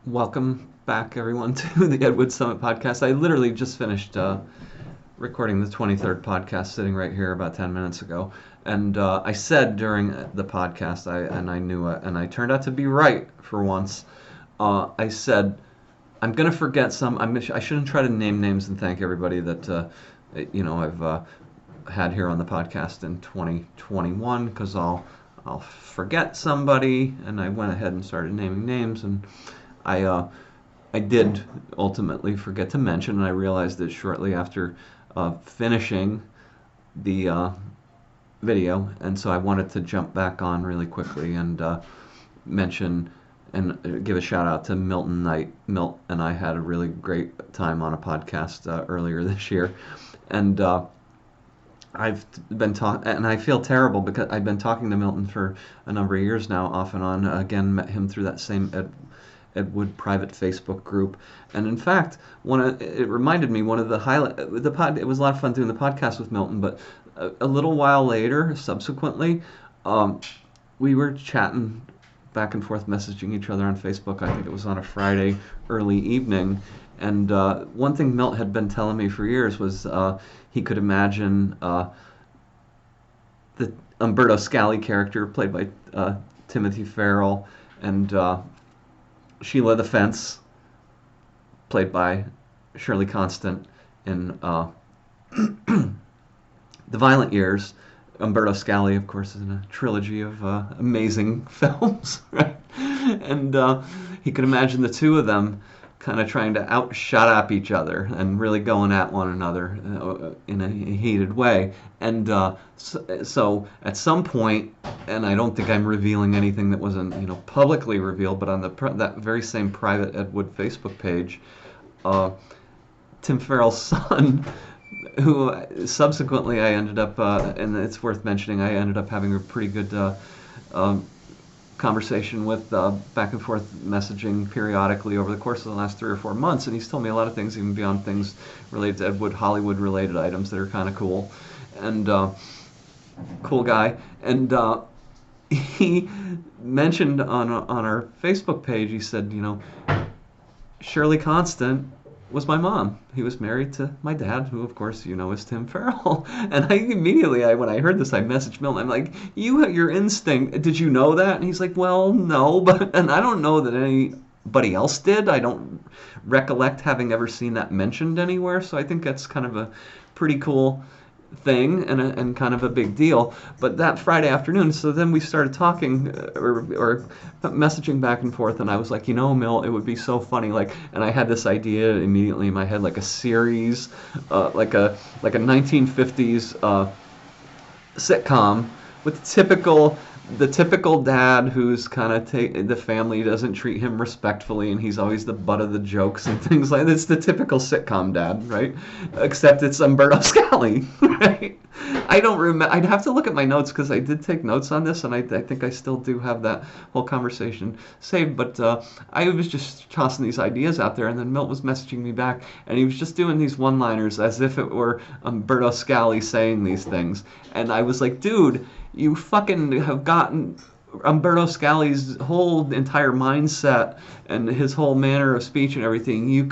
Welcome back, everyone, to the Ed Wood Summit podcast. I literally just finished recording the 23rd podcast, sitting right here about 10 minutes ago. And I said during the podcast, I knew it, and I turned out to be right for once. I said, I'm going to forget some. I shouldn't try to name names and thank everybody that I've had here on the podcast in 2021 because I'll forget somebody, and I went ahead and started naming names, and I I did ultimately forget to mention, and I realized it shortly after finishing the video, and so I wanted to jump back on really quickly and mention and give a shout out to Milton Knight. Milt and I had a really great time on a podcast earlier this year, and I've been talking, and I feel terrible because I've been talking to Milton for a number of years now, off and on. Again, met him through that same Ed Wood private Facebook group, and in fact, it reminded me one of the highlight the pod. It was a lot of fun doing the podcast with Milton, but a little while later, subsequently, um, we were chatting back and forth, messaging each other on Facebook. I think it was on a Friday early evening, and one thing Milt had been telling me for years was he could imagine the Umberto Scali character played by Timothy Farrell and Sheila the Fence, played by Shirley Constant in The Violent Years. Umberto Scali, of course, is in a trilogy of amazing films, right? And he could imagine the two of them kind of trying to outshut up each other and really going at one another in a heated way. And so at some point, and I don't think I'm revealing anything that wasn't publicly revealed, but on that very same private Ed Wood Facebook page, Tim Farrell's son, who subsequently I ended up, and it's worth mentioning, I ended up having a pretty good um, conversation with, back and forth messaging periodically over the course of the last 3 or 4 months, and he's told me a lot of things, even beyond things related to Ed Wood, Hollywood related items that are kind of cool, and cool guy, and he mentioned on our Facebook page, he said, Shirley Constant was my mom. He was married to my dad, who of course is Tim Farrell. And I immediately, when I heard this, I messaged Milton. I'm like, your instinct. Did you know that? And he's like, well, no, and I don't know that anybody else did. I don't recollect having ever seen that mentioned anywhere. So I think that's kind of a pretty cool thing and kind of a big deal. But that Friday afternoon, so then we started talking or messaging back and forth, and I was like, Milt, it would be so funny, and I had this idea immediately in my head, like a series, like a 1950s sitcom with the typical dad who's kind of the family doesn't treat him respectfully, and he's always the butt of the jokes and things like that. It's the typical sitcom dad, right? Except it's Umberto Scali, right? I don't remember. I'd have to look at my notes because I did take notes on this, and I think I still do have that whole conversation saved. But I was just tossing these ideas out there, and then Milt was messaging me back, and he was just doing these one-liners as if it were Umberto Scali saying these things. And I was like, dude, you fucking have gotten Umberto Scali's whole entire mindset and his whole manner of speech and everything. You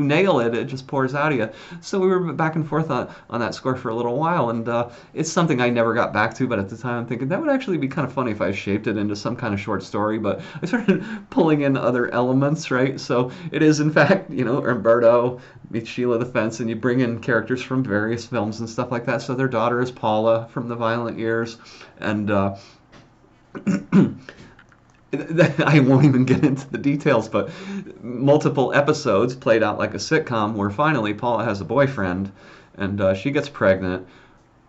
nail it. It just pours out of you. So we were back and forth on that score for a little while, and it's something I never got back to. But at the time, I'm thinking that would actually be kind of funny if I shaped it into some kind of short story. But I started pulling in other elements, right? So it is, in fact, Umberto meets Sheila the Fence, and you bring in characters from various films and stuff like that. So their daughter is Paula from The Violent Years, and I won't even get into the details, but multiple episodes played out like a sitcom where finally Paula has a boyfriend, and she gets pregnant,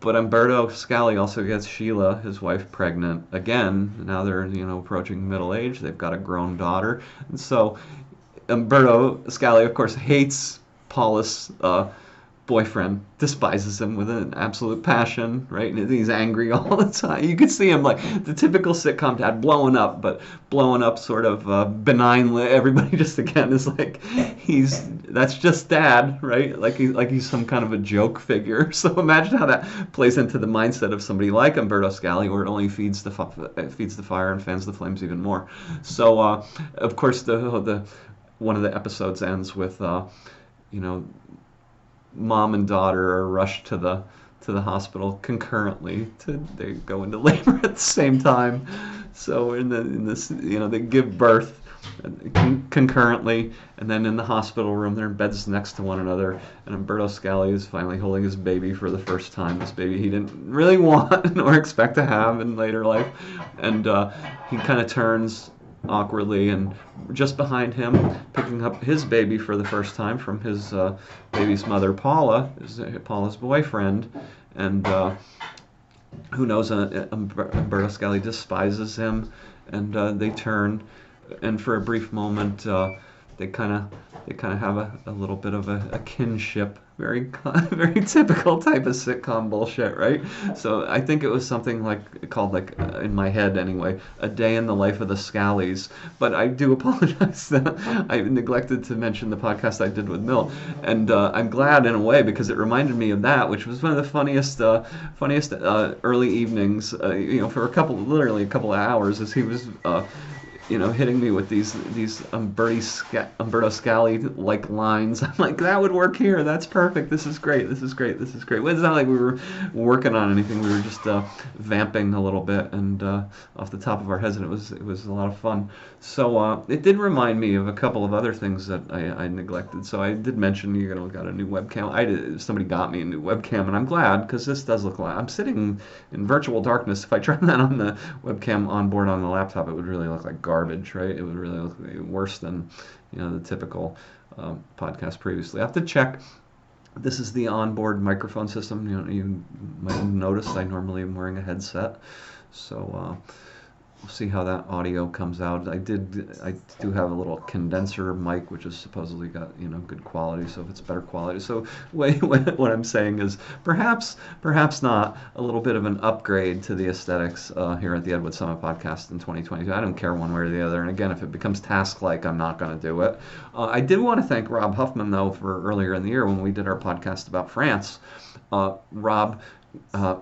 but Umberto Scali also gets Sheila, his wife, pregnant again. Now they're approaching middle age. They've got a grown daughter, and so Umberto Scali, of course, hates Paula's boyfriend despises him with an absolute passion, right? And he's angry all the time. You could see him like the typical sitcom dad blowing up, but blowing up sort of benignly. Everybody just again is like that's just dad, right? Like he's some kind of a joke figure. So imagine how that plays into the mindset of somebody like Umberto Scali, where it only feeds the fire and fans the flames even more. So of course the one of the episodes ends with you know, mom and daughter are rushed to the hospital concurrently. They go into labor at the same time. So in this, you know, they give birth concurrently, and then in the hospital room, they're in beds next to one another. And Umberto Scali is finally holding his baby for the first time. This baby he didn't really want nor expect to have in later life, and he kind of turns awkwardly, and just behind him, picking up his baby for the first time from his baby's mother, Paula, is Paula's boyfriend, and who knows, Umberto Scali despises him, and they turn, and for a brief moment, they kind of have a little bit of a kinship. Very very typical type of sitcom bullshit, right? So I think it was something called in my head anyway, A Day in the Life of the Scallies. But I do apologize that I neglected to mention the podcast I did with Milt, and I'm glad in a way because it reminded me of that, which was one of the funniest early evenings, for literally a couple of hours, as he was hitting me with these Umberto Scali like lines. I'm like, that would work here. That's perfect. This is great. This is great. This is great. Well, it's not like we were working on anything. We were just vamping a little bit and off the top of our heads, and it was a lot of fun. So it did remind me of a couple of other things that I neglected. So I did mention got a new webcam. Somebody got me a new webcam, and I'm glad because this does look like I'm sitting in virtual darkness. If I tried that on the webcam on board on the laptop, it would really look like garbage, right? It would really look worse than the typical podcast previously. I have to check. This is the onboard microphone system. You might have noticed I normally am wearing a headset, so we'll see how that audio comes out. I do have a little condenser mic, which is supposedly got good quality. So if it's better quality, so what I'm saying is perhaps not a little bit of an upgrade to the aesthetics here at the Ed Wood Summit Podcast in 2022. I don't care one way or the other. And again, if it becomes task-like, I'm not going to do it. I did want to thank Rob Huffman though for earlier in the year when we did our podcast about France. Rob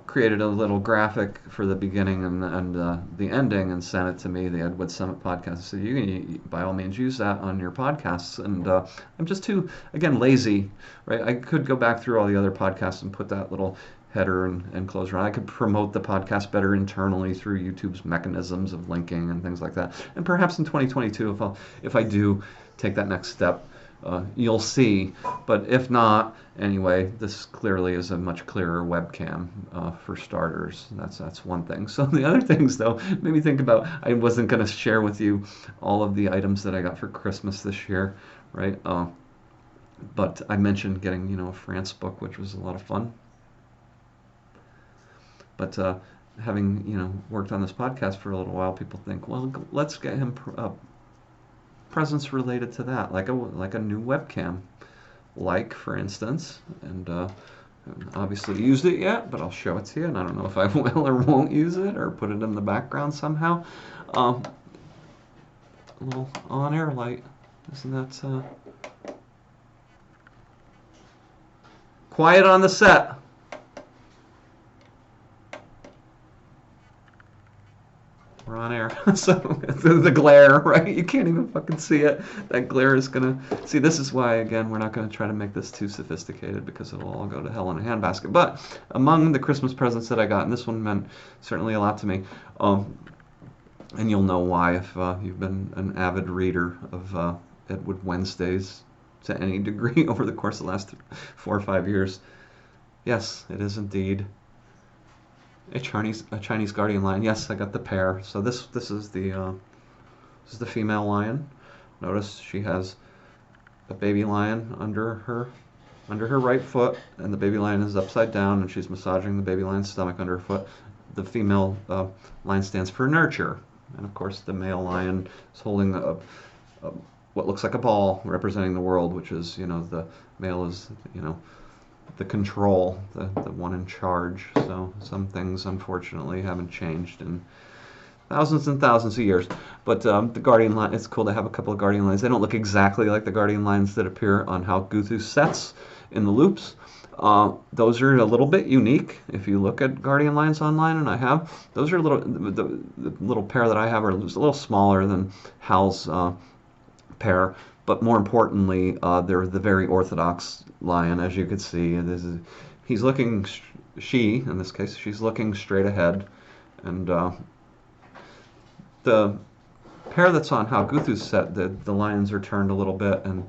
created a little graphic for the beginning and the ending and sent it to me, the Ed Wood Summit Podcast. So you can, by all means, use that on your podcasts. And I'm just too, again, lazy, right? I could go back through all the other podcasts and put that little header and closer on. I could promote the podcast better internally through YouTube's mechanisms of linking and things like that. And perhaps in 2022, if I do take that next step, you'll see. But if not, anyway, this clearly is a much clearer webcam for starters. That's one thing. So the other things, though, made me think about, I wasn't going to share with you all of the items that I got for Christmas this year, right? But I mentioned getting, a France book, which was a lot of fun. But having, worked on this podcast for a little while, people think, well, let's get him presents related to that, like a new webcam, for instance, and obviously used it yet, but I'll show it to you, and I don't know if I will or won't use it or put it in the background somehow. A little on-air light, isn't that quiet on the set? We're on air. So the glare, right? You can't even fucking see it. That glare is gonna see. This is why, again, we're not gonna try to make this too sophisticated because it'll all go to hell in a handbasket. But among the Christmas presents that I got, and this one meant certainly a lot to me, and you'll know why if you've been an avid reader of Ed Wood Wednesdays to any degree over the course of the last 4 or 5 years. Yes, it is indeed a Chinese guardian lion. Yes, I got the pair. So this is the female lion. Notice she has a baby lion under her right foot, and the baby lion is upside down, and she's massaging the baby lion's stomach under her foot. The female lion stands for nurture, and of course the male lion is holding what looks like a ball representing the world, which is the male is the control, the one in charge. So some things unfortunately haven't changed in thousands and thousands of years. But the Guardian line, it's cool to have a couple of Guardian lines. They don't look exactly like the Guardian lines that appear on Hal Guthu's sets in the loops. Those are a little bit unique. If you look at Guardian lines online, and I have, those are the little pair that I have are a little smaller than Hal's pair. But more importantly, they're the very orthodox lion, as you could see. He's looking, she, in this case, she's looking straight ahead. And the pair that's on Hal Guthu's set, the lions are turned a little bit, and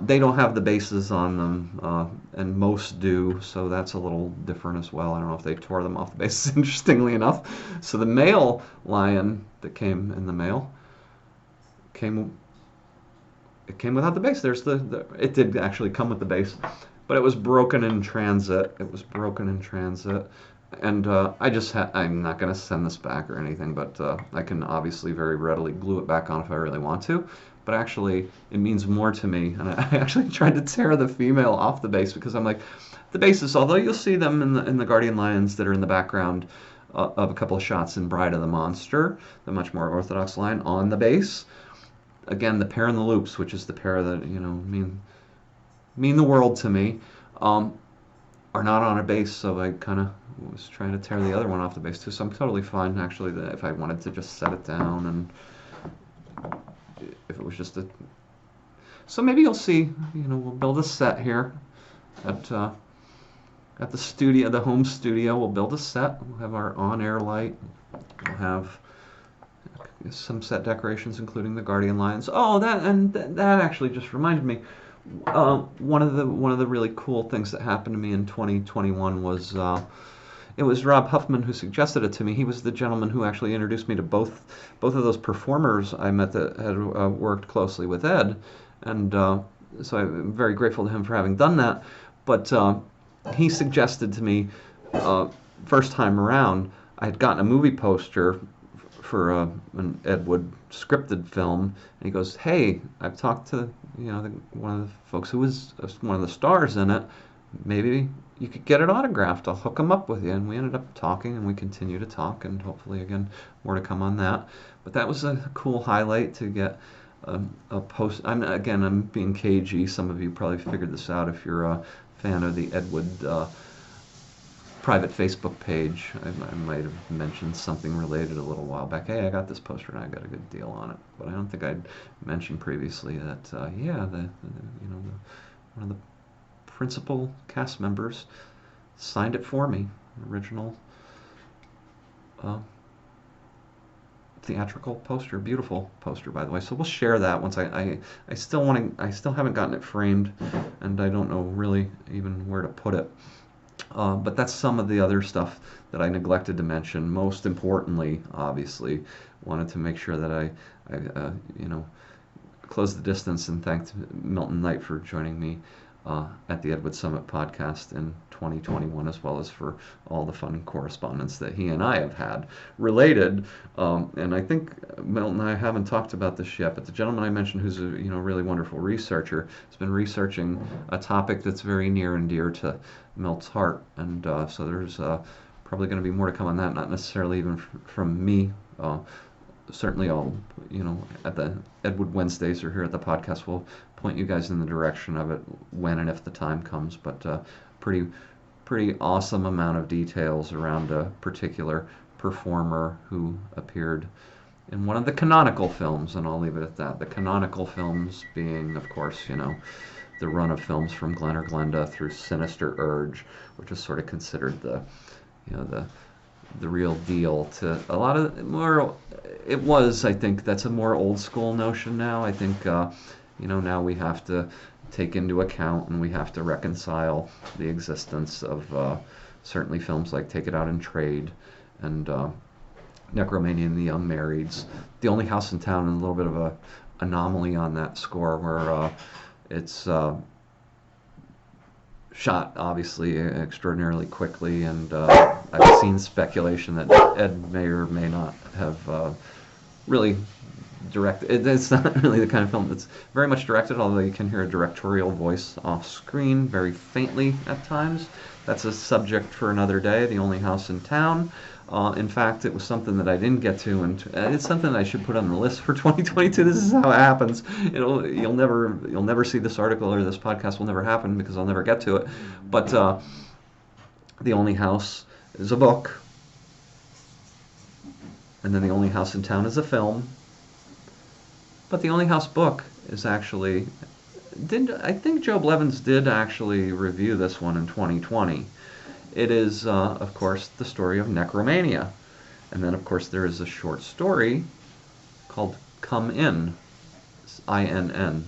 they don't have the bases on them, and most do, so that's a little different as well. I don't know if they tore them off the bases, interestingly enough. So the male lion that came in the mail it came without the base. There's it did actually come with the base, but it was broken in transit. And I'm not going to send this back or anything, but I can obviously very readily glue it back on if I really want to. But actually, it means more to me. And I actually tried to tear the female off the base because I'm like, the bases, although you'll see them in the Guardian lions that are in the background of a couple of shots in Bride of the Monster, the much more orthodox line on the base. Again, the pair in the loops, which is the pair that mean the world to me, are not on a base. So I kind of was trying to tear the other one off the base too. So I'm totally fine actually if I wanted to just set it down, and if it was just a. So maybe you'll see. We'll build a set here at the studio, the home studio. We'll build a set. We'll have our on-air light. We'll have some set decorations, including the Guardian lions. Oh, that actually just reminded me. One of the really cool things that happened to me in 2021 was it was Rob Huffman who suggested it to me. He was the gentleman who actually introduced me to both of those performers I met that had worked closely with Ed, and so I'm very grateful to him for having done that. But he suggested to me first time around, I had gotten a movie poster for an Ed Wood scripted film, and he goes, "Hey, I've talked to one of the folks who was one of the stars in it. Maybe you could get it autographed. I'll hook him up with you." And we ended up talking, and we continue to talk, and hopefully again more to come on that. But that was a cool highlight to get a post. I'm being cagey. Some of you probably figured this out if you're a fan of the Ed Wood private Facebook page. I might have mentioned something related a little while back. Hey, I got this poster and I got a good deal on it. But I don't think I'd mentioned previously that one of the principal cast members signed it for me. Original theatrical poster, beautiful poster, by the way. So we'll share that once I still haven't gotten it framed, and I don't know really even where to put it. But that's some of the other stuff that I neglected to mention. Most importantly, obviously, wanted to make sure that I closed the distance and thanked Milton Knight for joining me at the Ed Wood Summit podcast in 2021, as well as for all the fun correspondence that he and I have had related. And I think Milton and I haven't talked about this yet, but the gentleman I mentioned, who's a really wonderful researcher, has been researching a topic that's very near and dear to Milt's heart, and so there's probably going to be more to come on that. Not necessarily even from me. Certainly, I'll at the Ed Wood Wednesdays or here at the podcast, we'll point you guys in the direction of it when and if the time comes. But pretty awesome amount of details around a particular performer who appeared in one of the canonical films, and I'll leave it at that. The canonical films being, of course, the run of films from Glen or Glenda through Sinister Urge, which is sort of considered the real deal to a lot of more. It was, I think, that's a more old school notion now. I think, now we have to take into account and we have to reconcile the existence of certainly films like Take It Out in Trade and Necromania and the Young Marrieds. The Only House in Town, and a little bit of a anomaly on that score, where it's shot obviously extraordinarily quickly, and I've seen speculation that Ed may or may not have really It's not really the kind of film that's very much directed, although you can hear a directorial voice off screen very faintly at times. That's a subject for another day. The Only House in Town. In fact, it was something that I didn't get to, and it's something that I should put on the list for 2022. This is how it happens. You'll never see this article, or this podcast will never happen because I'll never get to it. But The Only House is a book, and then The Only House in Town is a film. But The Only House book is actually I think Joe Blevins did actually review this one in 2020. It is, of course, the story of Necromania. And then, of course, there is a short story called Come In, I-N-N.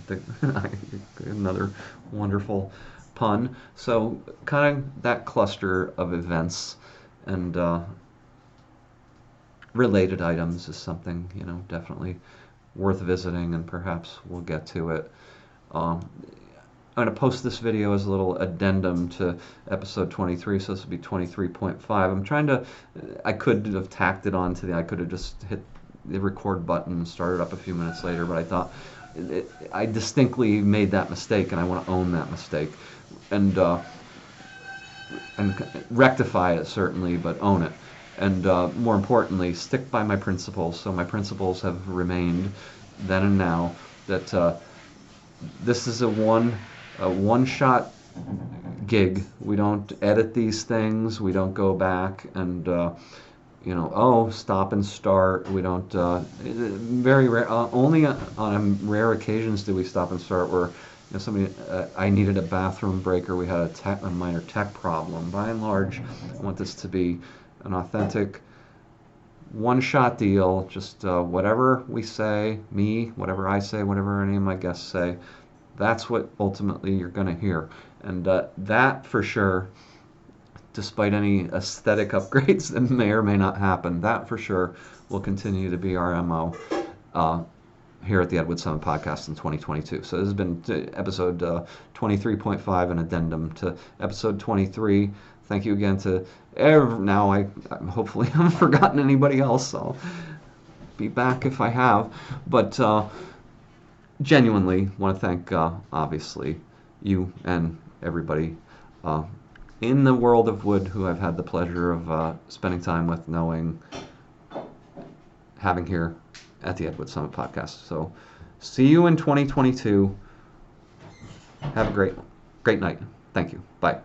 Another wonderful pun. So, kind of that cluster of events and related items is something, definitely worth visiting, and perhaps we'll get to it. I'm going to post this video as a little addendum to episode 23, so this will be 23.5. I could have tacked it on I could have just hit the record button and started up a few minutes later, but I thought I distinctly made that mistake, and I want to own that mistake. And rectify it, certainly, but own it. And more importantly, stick by my principles. So my principles have remained then and now, that this is a one-shot gig. We don't edit these things. We don't go back and stop and start. We don't. Very rare. Only on rare occasions do we stop and start where somebody. I needed a bathroom break, or we had a minor tech problem. By and large, I want this to be an authentic one-shot deal. Just whatever we say, whatever I say, whatever any of my guests say. That's what ultimately you're going to hear. And that for sure, despite any aesthetic upgrades that may or may not happen, that for sure will continue to be our MO here at the Ed Wood Summit Podcast in 2022. So this has been episode 23.5, an addendum to episode 23. Thank you again to now I hopefully haven't forgotten anybody else. I'll be back if I have. But genuinely want to thank, obviously, you and everybody in the world of wood who I've had the pleasure of spending time with, having here at the Ed Wood Summit Podcast. So see you in 2022. Have a great night. Thank you. Bye.